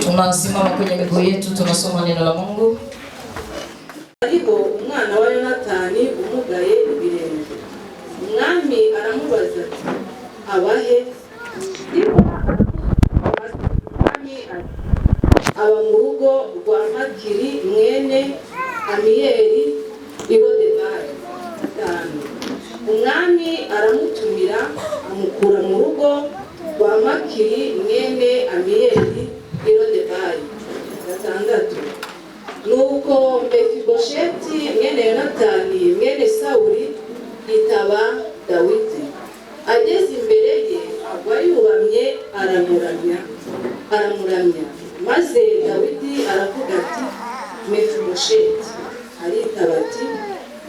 Tunasimama kwenye miguu yetu, tunasoma neno la Mungu. Ariko umwana wa Yonatani umugaye ibirenge. Umwami aramubaza ati abahe? Aba mu rugo rwa Makiri mwene Amiyeli Irodebari. Umwami aramutumira amukura mu rugo rwa Makiri mwene Amiyeli Irodebari. 6. Nuko Mefibosheti mwene Yonatani mwene Sawuli yitaba Dawidi. Ageze imbere ye agwa yubamye aramuramya. Maze Dawidi aravuga ati Mefibosheti. Aritaba ati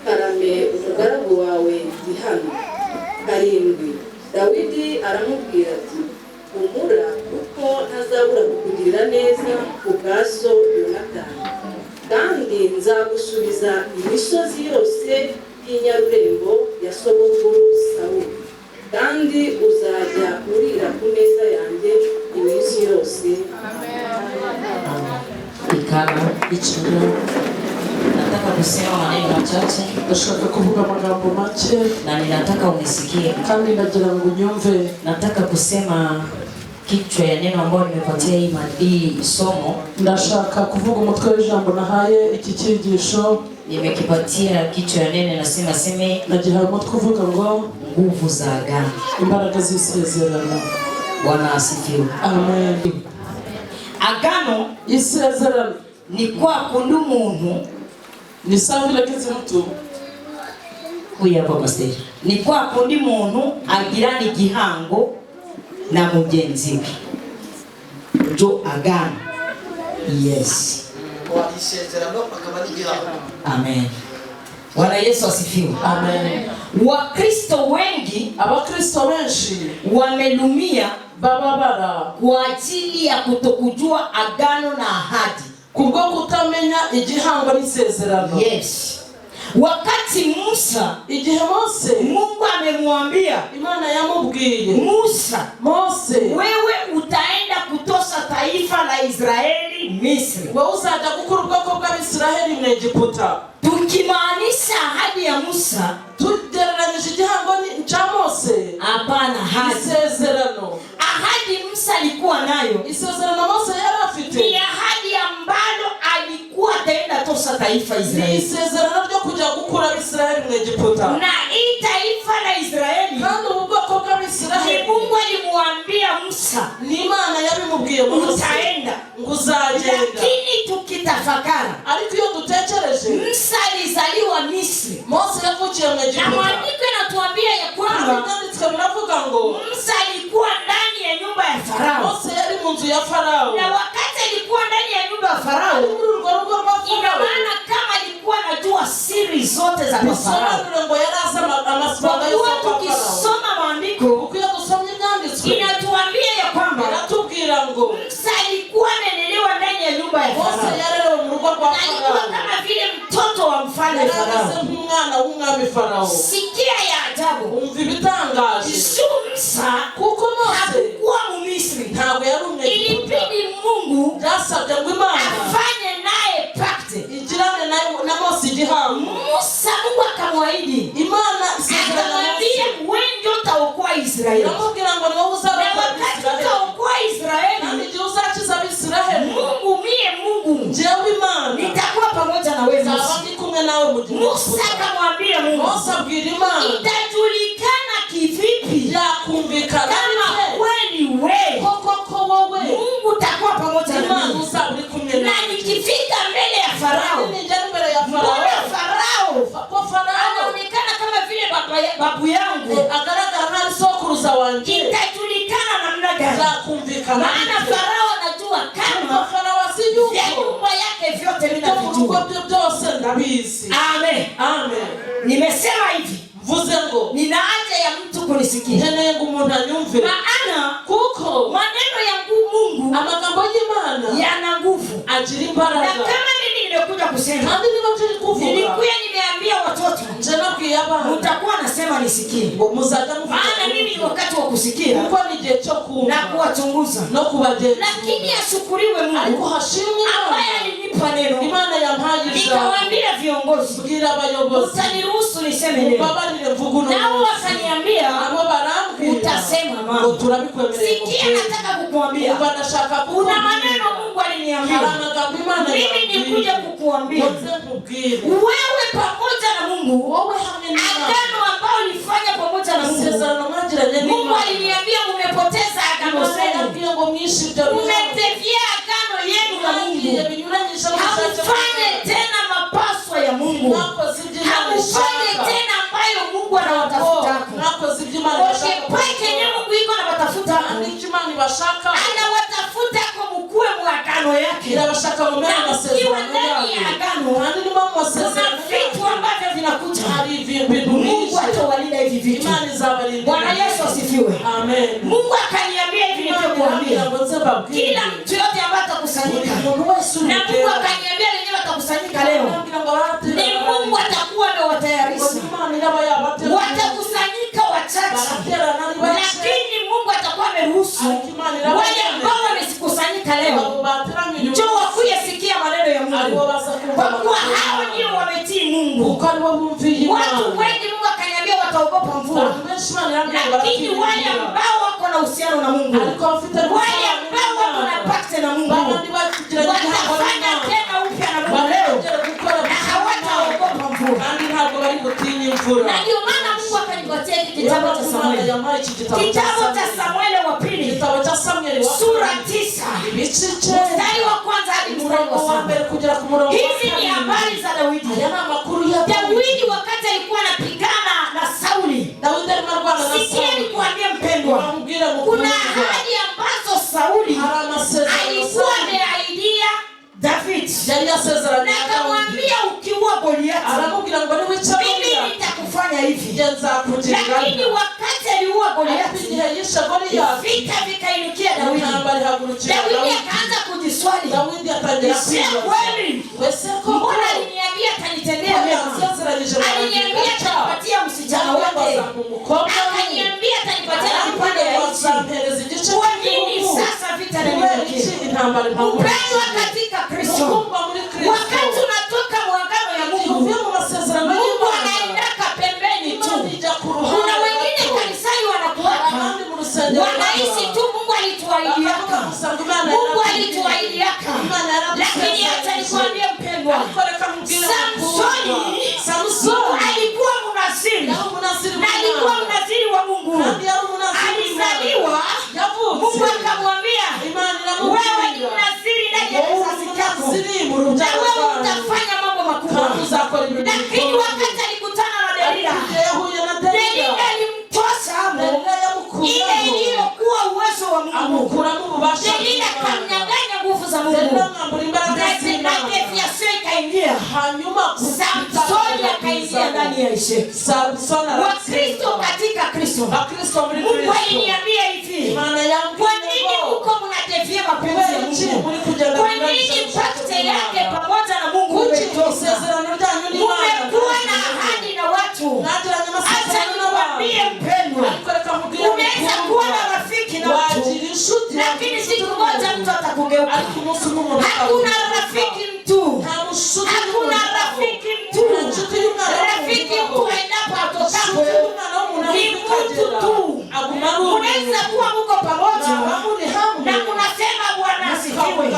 karame umugaragu wawe ndi hano. 7. Dawidi aramubwira ati umura kuko ntazabura kukugirira neza kubwaso Yonatani, kandi nzagusubiza imisozi yose y'inyarurembo ya sogokuru Sawuli, kandi uzajya urira ku meza yanjye iminsi yose. Ikaba ichiro. Nataka kusema maneno machache. Ndashaka kuvuga amagambo make na ninataka unisikie. Kandi ndagira ngo unyumve. Nataka kusema kichwa ya neno ambalo nimepatia hii somo. Ndashaka kuvuga umutwe w'ijambo nahaye iki cyigisho. Nimekipatia kichwa ya neno nasema seme. Nagihaye umutwe uvuga ngo nguvu za agano. Imbaraga z'isezerano. Bwana asifiwe. Amen. Agano isezerano ni kwa kundu muntu ni sawa vile kizi mtu huya hapa pastor. Ni kwa kundi muntu agirana igihango na mugenzi we. Jo agano. Yes. Kwa isezerano akaba n'igihango. Amen. Bwana Yesu asifiwe. Amen. Wakristo wengi, abakristo benshi wamelumia bababara kwa ajili ya kutokujua agano na ahadi, kubwo kutamenya igihango n'isezerano. Yes. Wakati Musa, igihe Mose Mungu amemwambia, Imana yamubwiye Musa, Mose, wewe utaenda kutosa taifa la Israeli Misri. wewe uzaja gukura ubwoko bw'Abisiraheli mu Egiputa. Tukimaanisha ahadi ya Musa, tugereranyije igihango cha Mose. Hapana, ahadi. Isezerano. Ahadi Musa alikuwa nayo. Isezerano Mose yari afite. Ni ahadi ambalo alikuwa ataenda tosa taifa Israeli. Isezerano ryo kujya gukura Abisiraheli mu Egiputa. Na hii taifa la Israeli, kandi ubwoko bw'Abisiraheli, Mungu alimwambia Musa, ni Imana yabimubwiye Mose, utaenda, nguzagenda. Lakini tukitafakara, ariko iyo dutekereje, Musa alizaliwa Misri. Mose yavukiye mu Egiputa. Na maandiko yanatuambia ya kwamba ibyanditswe biravuga ngo Musa alikuwa ndani ya nyumba ya Farao. Mose yari mu nzu ya Farao. Na wakati alikuwa ndani ya nyumba ya Farao, ina maana kama alikuwa anajua siri zote za Farao. ngo yari asama amasibanga yo kwa Farao. Tukisoma maandiko, ukiya gusomya ibyanditswe, inatuambia ya kwamba aratubwira ngo Musa alikuwa amelelewa ndani ya nyumba ya Farao. Mose yarelewe mu rugo rwa Farao. Alikuwa kama vile mtoto wa mfalme Farao. Umwana w'umwami Farao. Sikia ya ajabu. Umva ibitangaje. Musa kuko Mose hakuwa mu Misri. Ntabwo yari Umwegiputa. Ilibidi Mungu byasabye ngo Imana afanye naye pakte, igirane na Mose igihango. Musa Mungu akamwahidi, Imana isezerano akamwambia wewe ndio utaokoa Israeli. Aramubwira ngo niwe uzarokoa Israeli. Utaokoa Israeli. Kandi igihe uzakiza Abisiraheli, Mungu njyewe Imana nitakuwa pamoja na wewe. nzaba ndi kumwe nawe mu gihe. Musa akamwambia Mungu, Mose abwira Imana, itajulikana kivipi yakumvikana kama kweli wewe koko wowe Mungu utakuwa pamoja na Imana mimi, uzaba uri kumwe nawe. na nikifika mbele ya Farao, nijya mbere ya Farao, Farao anaonekana kama vile babu yangu, agaragara nk'ari sokuruza wanjye, itajulikana namna gani? yakumvikana. Maana Farao anajua kama Farao asijua vya nyumba yake vyote vinavijua. byose ndabizi. Amen. Amen. Nimesema hivi, mvuze ngo nina haja ya mtu kunisikia. Nkeneye ngo umuntu anyumve. Maana kuko maneno ya Mungu, amagambo y'Imana yana nguvu, agira imbaraga. Na kama mimi nimekuja kusema, kandi niba turi kuvuga, nilikuwa nimeambia watoto, nje nabwiye abana, mtakuwa nasema nisikie. ngo muzaga muvuga. Maana mimi ni wakati wa kusikia, kuko ni igihe cyo kumva na kuwachunguza no kubageza. Lakini ashukuriwe Mungu, ariko hashimwe ambaye alinipa neno. Imana yampaye ijambo. Nikawaambia viongozi, bwira abayobozi, utaniruhusu niseme neno. Babarire mvugo no. Nao wakaniambia, abo barambwira, utasema mama. ngo turabikwemereye. Sikia, nataka kukuambia, nashaka kuna maneno Mungu aliniambia. Mimi nikuja kukuambia, wewe pamoja na Mungu, agano ambao ulifanya pamoja na Mungu, Mungu aliniambia mmepoteza agano lenu, umetevia agano yenu na Mungu, hamfanye tena mapaswa ya Mungu, hamfanye tena ambayo Mungu anawatafuta. Peke yenu Mungu iko anawatafuta, anawatafuta kwa mkue mwagano yake, na mkiwa ndani ya agano, kuna vitu ambavyo vinakuja. Mungu atawalinda hivi vitu. Bwana Yesu asifiwe. Amen. Mungu akaniambia hivi nilivyokuambia. Kila mtu yote ambaye atakusanyika. Na Mungu akaniambia wenyewe atakusanyika leo. Ni Mungu atakuwa amewatayarisha. Watakusanyika wachache. Lakini Mungu atakuwa ameruhusu wale ambao wamekusanyika leo njoo wakuye sikia maneno ya Mungu. Kwa kuwa hao ndio wametii Mungu. Watu wengi Mungu akaniambia wataogopa mvua. Lakini wale ambao wako na uhusiano na Mungu, wale ambao wako na pact na Mungu, watafanya tena upya na Mungu leo. Na hawataogopa mvua. Na ndio maana Mungu akanipatia kitabu cha Samueli. Kitabu cha Samueli wa pili. Sura 9. Mstari wa kwanza hadi mstari wa 7. Hizi ni habari za Daudi. Daudi wakati alikuwa anapigana na Sauli. Sikia nikuambie mpendwa. Kuna ahadi ambazo Sauli alikuwa ameahidia David. Na akamwambia ukiua Goliathi, mimi nitakufanya hivi. Lakini wakati aliua Goliathi, vita vikainukia Daudi. Daudi akaanza kujiswali. Mbona aliniambia atanitendea mema? Aliniambia atanipatia msichana wake. Akaniambia atanipatia kipande ya nchi. Kwa nini sasa vita vinainukia? Upendwa katika Kristo. Wakati unatoka muungano ya Mungu, Mungu anaendaka pembeni tu. Kuna wengine kanisani wanakuwaka, wanaishi tu Mungu alituahidiaka. Mungu alituahidiaka. Lakini hata nikwambie mpendwa, Samsoni alikuwa mnaziri. Na alikuwa mnaziri wa Mungu. Alizaliwa, Mungu akamwambia, wewe ni mnaziri ndani ya kizazi chako. Na wewe utafanya mambo makubwa. Lakini wakati alikutana na Delila, Delila alimtosa hapo ile iliyokuwa uwezo wa Mungu. Delila akamnyang'anya nguvu za Mungu. Na defiasio ikaingia. Samsoni akaingia ndani ya Ishe. Wakristo katika Kristo. Mungu aliniambia hivi, kwa nini huko mnatefia mapenzi ya Mungu? Kwa nini pakte yake pamoja na Mungu umetosa? Umekuwa na ahadi na watu. Acha nikwambie mpendwa, unaweza kuwa na rafiki na watu, lakini siku moja mtu atakugeuka. Hakuna rafiki mtu. Hakuna rafiki mtu. Rafiki mtu endapo atokapo ni mtu tu. Unaweza kuwa mko pamoja na unasema Bwana asifiwe,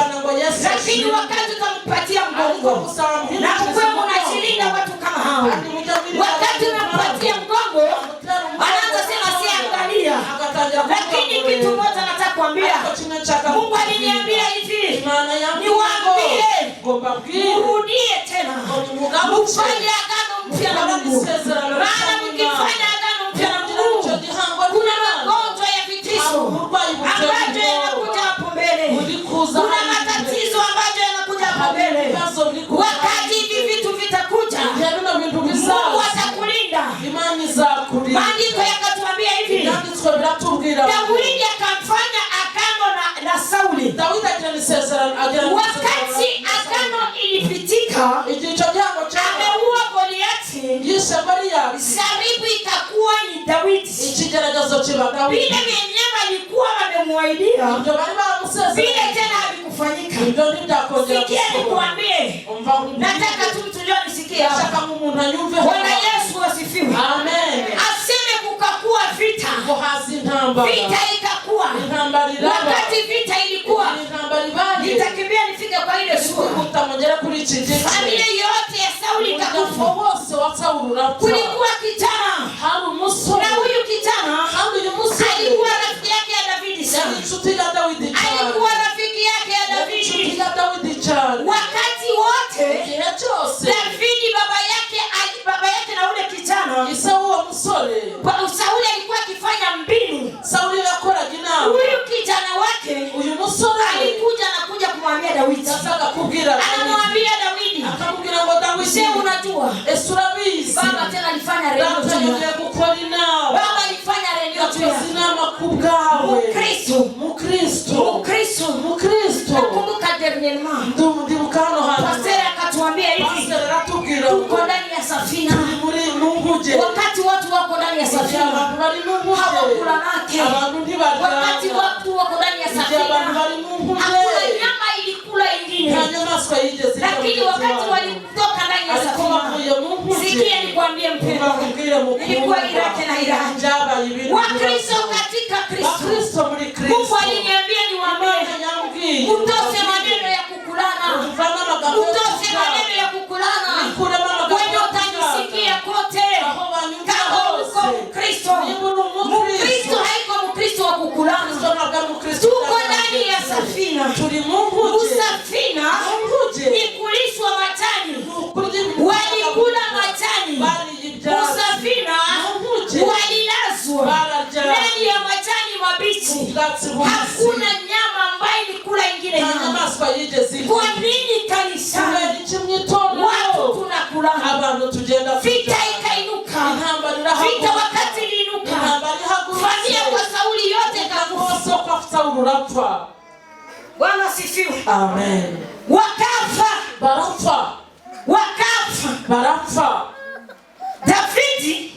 lakini wakati utampatia mgongo na mkwe mnachilinda watu kama hao, wakati unampatia mgongo anaanza sema siangalia. Lakini kitu moja nataka kuambia, Mungu aliniambia hivi, niwaambie mrudie tena mfanye agano mpya na Mungu. Maana mkifanya agano mpya na Mungu, kuna magonjwa ya vitisho ambayo yanakuja hapo mbele. Kuna matatizo ambayo yanakuja hapo mbele. Wakati hivi vitu vitakuja, Mungu atakulinda. Maandiko yakatuambia hivi, Daudi akamfanya agano na Sauli. Wakati agano ilipitika, ameua Goliathi, saribu ikakuwa ni Daudi. Vile wenyewe alikuwa wamemwahidia, vile tena havikufanyika. Sikia nikuambie, nataka tu mtu leo nisikie. Bwana Yesu asifiwe. Aseme kukakuwa vita. Vita ikakuwa. Wakati vita ilikuwa, nitakimbia nifike kwa ile sura. Familia yote ya Sauli ikakufa. Kulikuwa kijana, na huyu kijana alikuwa rafiki yake ya Davidi sana. Alikuwa rafiki yake ya Davidi. Wakati wote Davidi baba yake na ule kijana Sauli alikuwa akifanya mbinu. Huyu kijana wake alikuja na kuja kumwambia Daudi. Anamwambia Daudi, "Wewe unajua baba tena alifanya alifanya redio Baba alifanya redio Mukristo nakumbuka dernièrement pastor akatuambia hivi tuko ndani ya safina wakati watu wako ndani ya safina hawakula nake wakati watu wako ndani ya safina hakuna nyama ilikula ingine lakini wakati walitoka ndani ya safina sikia nikwambie mpendwa ilikuwa Iraki na Irani Wakristo katika Kristo Mungu aliniambia niwaambie utose maneno ya kukulana utose maneno ya kukulana wewe utanisikia kote kama uko Mkristo Mkristo haiko Mkristo wa kukulana tuko ndani ya safina usafina ni kulishwa majani walikula majani usafina walilazwa ndani ya majani mabichi hakuna nyama ambayo ilikula ingine nyama kwa nini kanisani watu tunakulana vita ikainuka vita wakati iliinuka familia kwa Sauli yote kakufa Bwana sifiwe Amen. Wakafa Davidi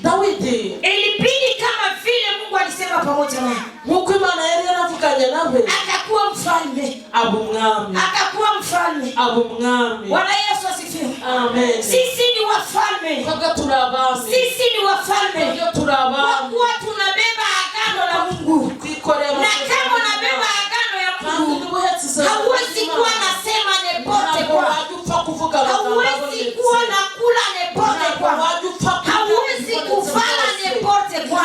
ilibidi kama vile Mungu alisema pamoja naye Mungu Imana yari yaravuganye nawe akakuwa mfalme Bwana Yesu asifiwe Amen. Sisi ni wafalme kwa kuwa tunabeba agano la Mungu na kama unabeba agano ya Mungu hauwezi kuwa nasema nepote kwa hauwezi kuwa nakula nepote kwa hauwezi kufala nepote kwa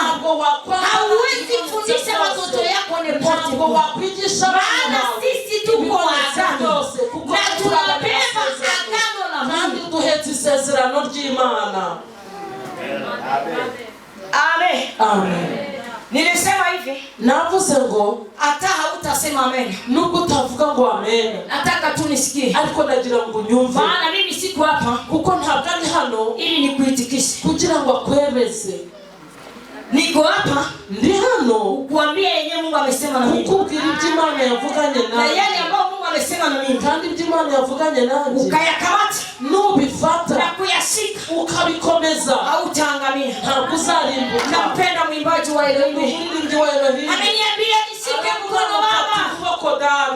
hauwezi fundisha watoto yako nepote kwa maana sisi tuko agano na tunabeba agano la Mungu duhetse isezerano ry'Imana Amen Nilisema hivi navuze ngo hata hautasema amen nubwo utavuga ngo amen nataka tu nisikie ariko nagira ngo nyumve maana mimi siku hapa kuko ntabwo ari hano ili nikuitikishe kugira ngo akwemeze niko hapa ndi hano kuambia yenyewe Mungu amesema na mimi kukubwira ibyo Imana yavuganye na nawe yale ambayo Mungu amesema na mimi kandi ibyo Imana yavuganye nanjye ukayakamata nubifata na kuyashika ukabikomeza hautaangamia ntabwo uzarimbuka nampenda mwimbaji wa Elohim ameniambia nishike mkono Baba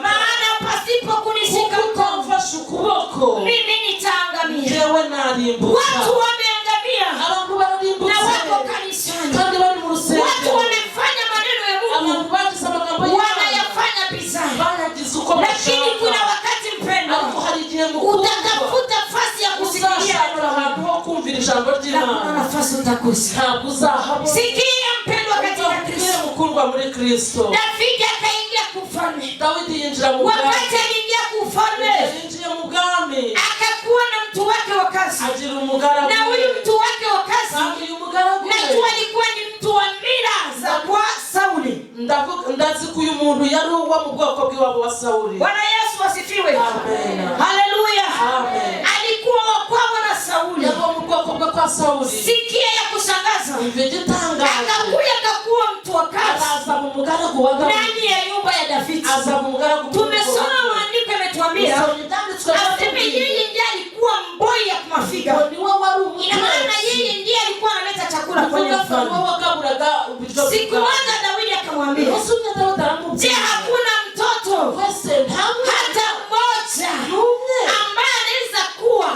maana pasipo kunishika ukuboko mimi nitaangamia jewe narimbuka watu wameangamia abantu bararimbuka na wako kanisani kandi bari mu rusengero watu wamefanya maneno ya Mungu abantu bagize amagambo y'Imana wanayafanya bizarre banagize uko lakini kuna wakati mpendo ariko hari igihe utatafuta nafasi ya kusikia ahantu ho kumvira ijambo ry'Imana nafasi utakosa ntabwo uzahabona sikia mpendo katika Kristo mukundwa muri Kristo David akaingia kufalme Daudi yinjira mu bwami wakati aliingia kufalme yinjiye mu bwami akakuwa na mtu wake wa kazi agira umugaragu na huyu mtu wake wa kazi uyu mugaragu najua alikuwa ni mtu wa mila za kwa Sauli ndazi ko uyu muntu yari uwo mu bwoko bw'iwabo wa Sauli Bwana Yesu asifiwe Amen Haleluya Amen alikuwa wa kwao na Sauli yari mu bwoko bwa kwa Sauli sikia ya kushangaza ivigitangaje akakuwa mtu wa kazi aza mu mugaragu wa Daudi ndani ya nyumba ya David aza mu mugaragu tumesoma maandiko yametuambia aseme yeye ndiye alikuwa mboi ya mafiga ina maana yeye ndiye alikuwa analeta chakula kwenye mfalme siku moja Daudi akamwambia je hakuna mtoto hata mmoja ambaye anaweza kuwa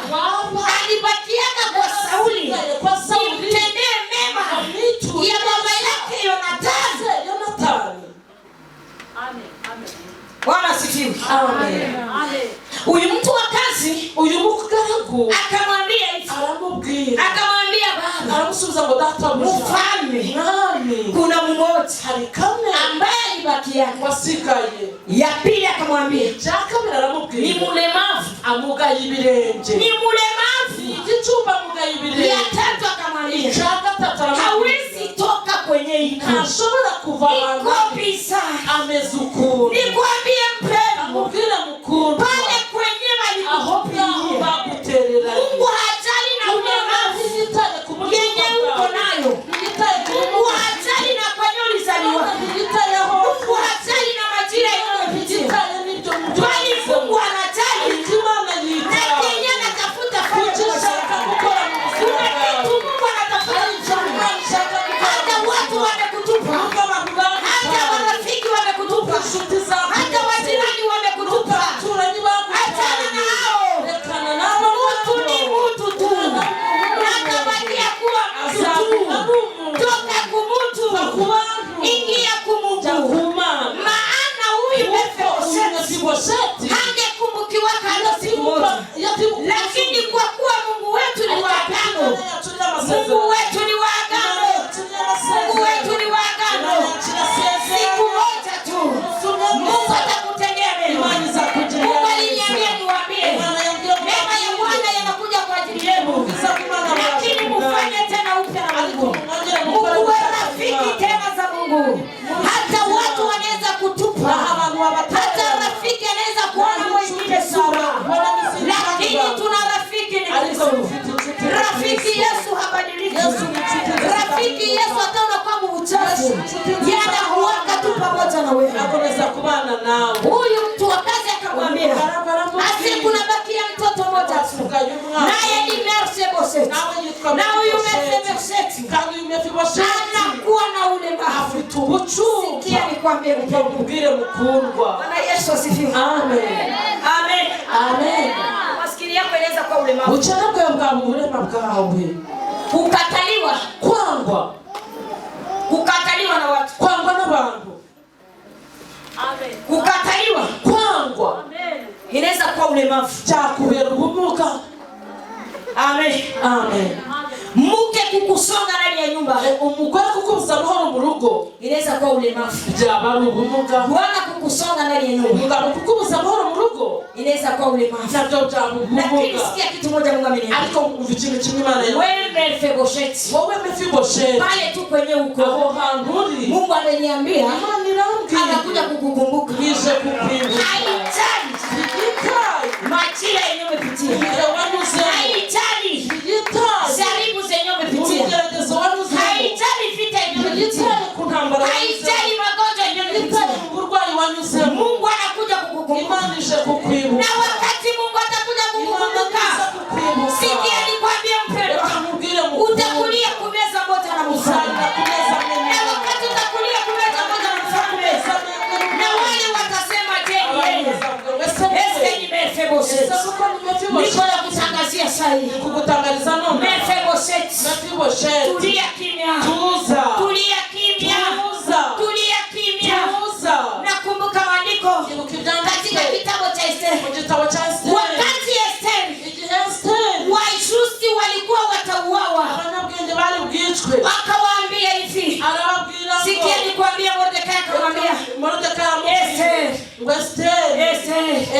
alibakiaga kwa Sauli nimtendee mema ya baba yake Yonathani Bwana asifiwe huyu mtu wa kazi uyu mugaragu akamwambia hivi akamwambia baba aramusubiza ngo data mfalme nani kuna mmoja hari kamwe ambaye alibakia wasikaye ya pili akamwambia jakamera aramubwira ni mulemavu amugaye ibirenge ni mulemavu igicumba amugaye ibirenge ya tatu akamwambia hawezi toka kwenye iko ntashobora kuva ahantu kabisa ameze ukuntu nikwambie mpendo amubwire mukuru pale kwenye walikupigia baguterera Mungu hajali na ulemavu yitaye ku yenye uko pamoja na wewe. Nakomeza kubana nawe. Huyu mtu wa kazi akamwambia, "Asi kuna bakia mtoto mmoja tu. Naye ni Mercedes. Na huyu Mercedes anakuwa na ulemavu." Sikia nikwambie Mubwire mukundwa. Bwana Yesu asifiwe. Amen. Amen. Amen. Maskini yako inaweza kuwa ulemavu. Uchana bwa ulema bwawe. Kukataliwa. Kwangwa. Kukataliwa na watu. Kwangwa n'abantu. Amen. Kukataliwa. Kwangwa. Amen. Inaweza kuwa ulemavu. Cyakubera ubumuga. Amen. Amen. Muke kukusonga ndani ya nyumba. Umugore kukubuza amahoro mu rugo. Inaweza kuwa ulemavu. Byaba ari ubumuga. Bwana kukusonga ndani ya nyumba. Umugabo kukubuza amahoro mu rugo. Inaweza kuwa ulemavu. Nabyo byaba ubumuga. Lakini sikia kitu moja Mungu ameniambia. Ariko umva ikintu kimwe Imana yawe. Wewe Mephibosheth. Wowe Mephibosheth. Pale tu kwenye uko. Aho hantu uri. Mungu ameniambia. Imana irambwiye. Anakuja kukukumbuka. Nije kukwibutsa. Haitali. Igitai. Majira yenyewe umepitia. Haitali. Igitai. Jaribu zenyewe umepitia. Ugeragezo wanuze. Haitali vita yenyewe umepitia. Igitai kuntambara. Haitali magonjwa yenyewe umepitia. Igitai uburwayi wanyuze. Mungu anakuja kukukumbuka. Imana ije kukwibuka. Na wakati Mungu atakuja kukukumbuka. Sikia nikwambie mpendwa. Utakulia kumeza moja na mfalme. Na wakati utakulia kumeza moja na mfalme. Na wale watasema je, yeye. Ese ni Mephibosheth. Niko na kutangazia saa hii. Kukutangaliza none. Mephibosheth. Tulia kimya. Tuza. Tulia kimya. Tuza. Tulia kimya. Tuza. Nakumbuka maandiko katika kitabu cha Esther. Wakati Esther Waishusi walikuwa watauawa. Abanyabwenge bari bwicwe. Akawaambia hivi. Arababwira ngo. Sikia nikwambia Mordekai akamwambia.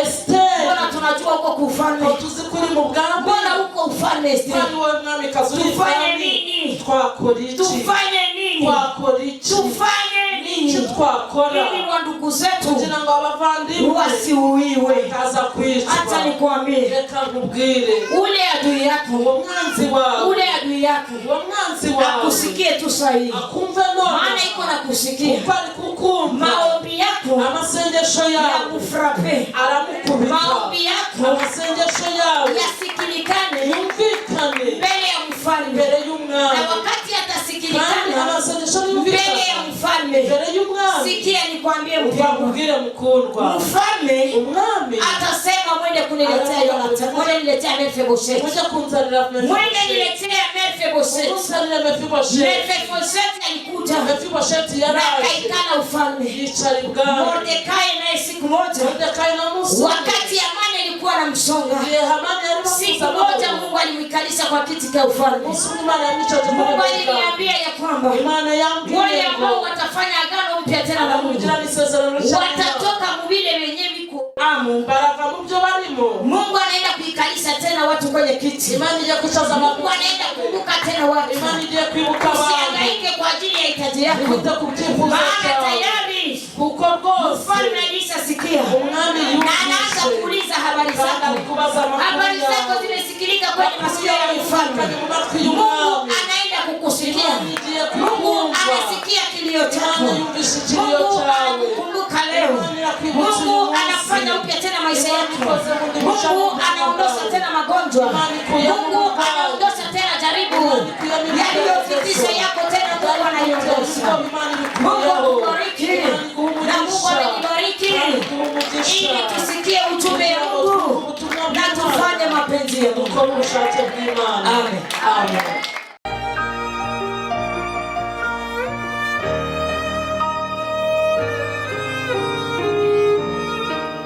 Esther. Mbona tunajua huko kufalme? Tuzikuri mu bwami. Mbona huko ufalme Esther? Kandi wewe mwami kazi uri. Tufanye nini? Twakora iki? Tufanye nini? Twakora iki? Tufanye nini? Twakora. Ili wa ndugu zetu kugira ngo abavandimwe wasiuiwe. Kaza kwicwa. Acha nikwambie. Reka nkubwire. Ule adui yako. Umwanzi wawe. Ule adui yako. Umwanzi wawe. Akusikie tu sahihi. Akumve none. Maana iko na kusikia. Upali kukumva. Maombi yako. Amasengesho yawe. Yakufrape. Aramukubita. Maombi yako. Amasengesho yawe. Yasikilikane. Yumvikane. Mbele ya mfalme. Mbele y'umwami. Na wakati atasikilikana. Amasengesho yumvikane. Mbele ya mfalme. Mbele y'umwami. Sikia nikwambie mpendwa. Mkundwa. Mfalme. Umwami. Atasema mwende kuniletea Yonatani. Mwende niletea Mephibosheth. Mwende kunzanira Mephibosheth. Mwende niletea Mephibosheth. Kunzanira Mephibosheth. Mephibosheth alikuja. Mephibosheth yaraje. Akaikana ufalme. Yicara ibwami. Mordekai naye siku moja. Mordekai na Musa. Wakati Amani alikuwa na msonga. Siku Siku moja Mungu alimwikalisha kwa kiti cha ufalme. Mungu aliniambia ya kwamba wale ambao watafanya agano mpya tena na Mungu watatoka mubile wenye viko amu. Mungu anaenda kuikalisha tena watu kwenye kiti. Mungu anaenda kumbuka tena watu. Usihangaike kwa ajili ya hitaji yako. Maana tayari mfalme alishasikia. Na anaanza kuuliza habari zako. Habari zako zimesikilika kwenye masikio ya mfalme. Mungu anaenda kukusikia. Mungu anasikia kilio chako. Mungu anakukumbuka leo. Mungu anafanya upya tena maisha yako. Mungu anaondosha tena magonjwa. Mungu anaondosha tena jaribu. Yaliyofikisha yako tena Mungu anaiondosha. Mungu akubariki. Na Mungu amenibariki. Ili tusikie ujumbe wa Mungu na tufanye mapenzi ya Mungu. Amen. Amen.